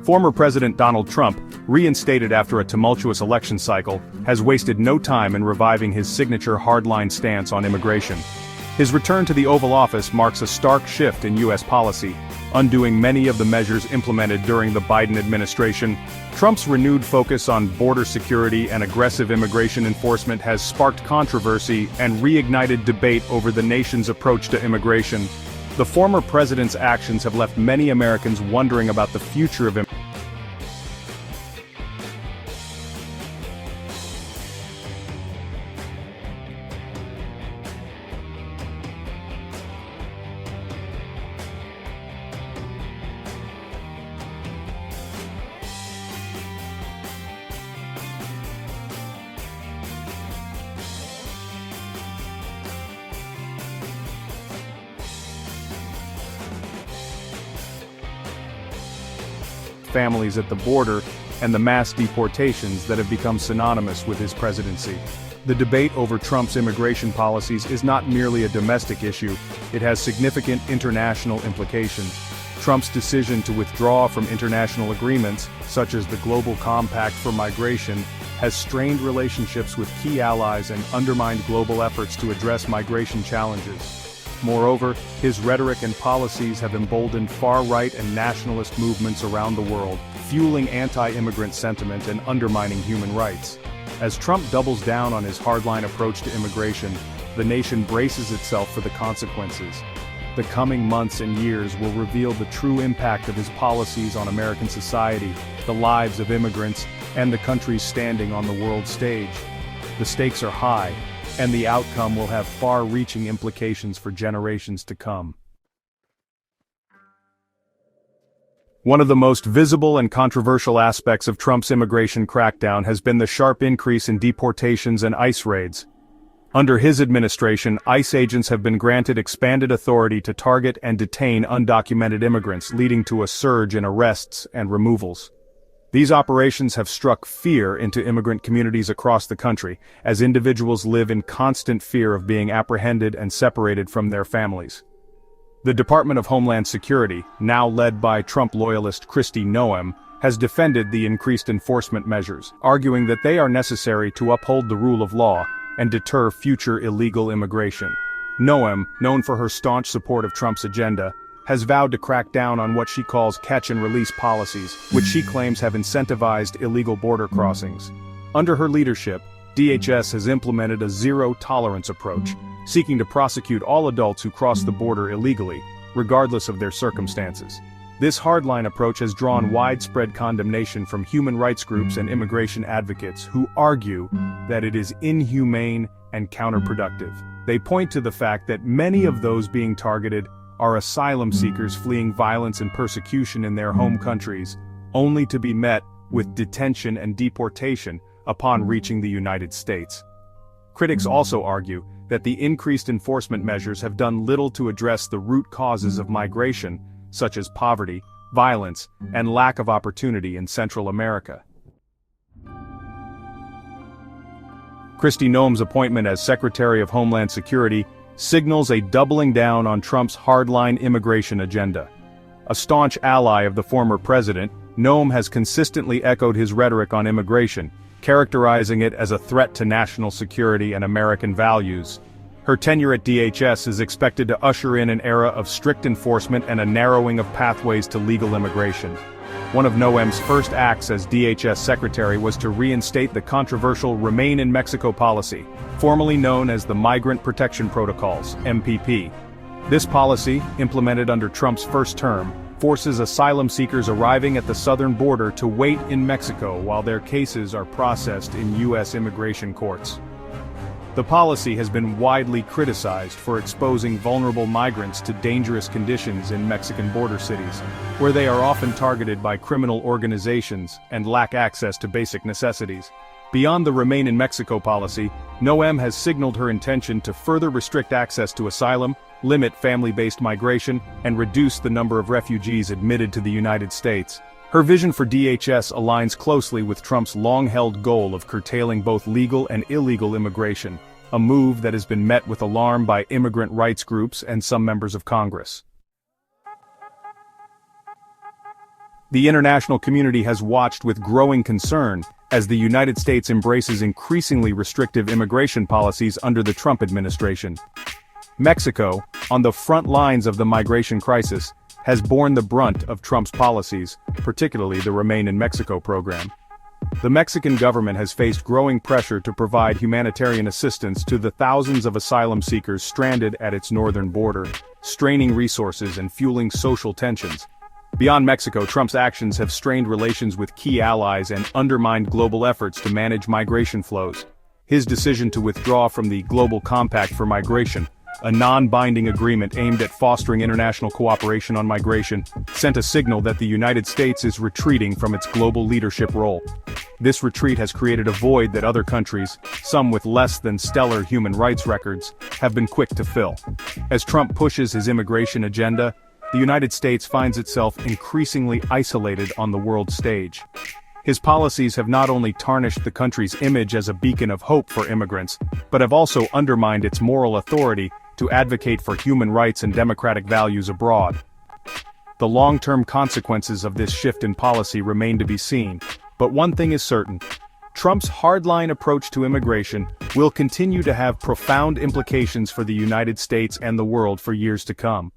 Former President Donald Trump, reinstated after a tumultuous election cycle, has wasted no time in reviving his signature hardline stance on immigration. His return to the Oval Office marks a stark shift in U.S. policy, undoing many of the measures implemented during the Biden administration. Trump's renewed focus on border security and aggressive immigration enforcement has sparked controversy and reignited debate over the nation's approach to immigration. The former president's actions have left many Americans wondering about the future of immigration. Families at the border, and the mass deportations that have become synonymous with his presidency. The debate over Trump's immigration policies is not merely a domestic issue, it has significant international implications. Trump's decision to withdraw from international agreements, such as the Global Compact for Migration, has strained relationships with key allies and undermined global efforts to address migration challenges. Moreover, his rhetoric and policies have emboldened far-right and nationalist movements around the world, fueling anti-immigrant sentiment and undermining human rights. As Trump doubles down on his hardline approach to immigration, the nation braces itself for the consequences. The coming months and years will reveal the true impact of his policies on American society, the lives of immigrants, and the country's standing on the world stage. The stakes are high, and the outcome will have far-reaching implications for generations to come. One of the most visible and controversial aspects of Trump's immigration crackdown has been the sharp increase in deportations and ICE raids. Under his administration, ICE agents have been granted expanded authority to target and detain undocumented immigrants, leading to a surge in arrests and removals. These operations have struck fear into immigrant communities across the country, as individuals live in constant fear of being apprehended and separated from their families. The Department of Homeland Security, now led by Trump loyalist Kristi Noem, has defended the increased enforcement measures, arguing that they are necessary to uphold the rule of law and deter future illegal immigration. Noem, known for her staunch support of Trump's agenda, has vowed to crack down on what she calls catch-and-release policies, which she claims have incentivized illegal border crossings. Under her leadership, DHS has implemented a zero-tolerance approach, seeking to prosecute all adults who cross the border illegally, regardless of their circumstances. This hardline approach has drawn widespread condemnation from human rights groups and immigration advocates who argue that it is inhumane and counterproductive. They point to the fact that many of those being targeted are asylum seekers fleeing violence and persecution in their home countries, only to be met with detention and deportation upon reaching the United States. Critics also argue that the increased enforcement measures have done little to address the root causes of migration, such as poverty, violence, and lack of opportunity in Central America. Kristi Noem's appointment as Secretary of Homeland Security signals a doubling down on Trump's hardline immigration agenda. A staunch ally of the former president, Noem has consistently echoed his rhetoric on immigration, characterizing it as a threat to national security and American values. Her tenure at DHS is expected to usher in an era of strict enforcement and a narrowing of pathways to legal immigration. One of Noem's first acts as DHS secretary was to reinstate the controversial Remain in Mexico policy, formerly known as the Migrant Protection Protocols, MPP. This policy, implemented under Trump's first term, forces asylum seekers arriving at the southern border to wait in Mexico while their cases are processed in U.S. immigration courts. The policy has been widely criticized for exposing vulnerable migrants to dangerous conditions in Mexican border cities, where they are often targeted by criminal organizations and lack access to basic necessities. Beyond the Remain in Mexico policy, Noem has signaled her intention to further restrict access to asylum, limit family-based migration, and reduce the number of refugees admitted to the United States. Her vision for DHS aligns closely with Trump's long-held goal of curtailing both legal and illegal immigration, a move that has been met with alarm by immigrant rights groups and some members of Congress. The international community has watched with growing concern as the United States embraces increasingly restrictive immigration policies under the Trump administration. Mexico, on the front lines of the migration crisis, has borne the brunt of Trump's policies, particularly the Remain in Mexico program. The Mexican government has faced growing pressure to provide humanitarian assistance to the thousands of asylum seekers stranded at its northern border, straining resources and fueling social tensions. Beyond Mexico, Trump's actions have strained relations with key allies and undermined global efforts to manage migration flows. His decision to withdraw from the Global Compact for Migration, a non-binding agreement aimed at fostering international cooperation on migration, sent a signal that the United States is retreating from its global leadership role. This retreat has created a void that other countries, some with less than stellar human rights records, have been quick to fill. As Trump pushes his immigration agenda, the United States finds itself increasingly isolated on the world stage. His policies have not only tarnished the country's image as a beacon of hope for immigrants, but have also undermined its moral authority to advocate for human rights and democratic values abroad. The long-term consequences of this shift in policy remain to be seen, but one thing is certain: Trump's hardline approach to immigration will continue to have profound implications for the United States and the world for years to come.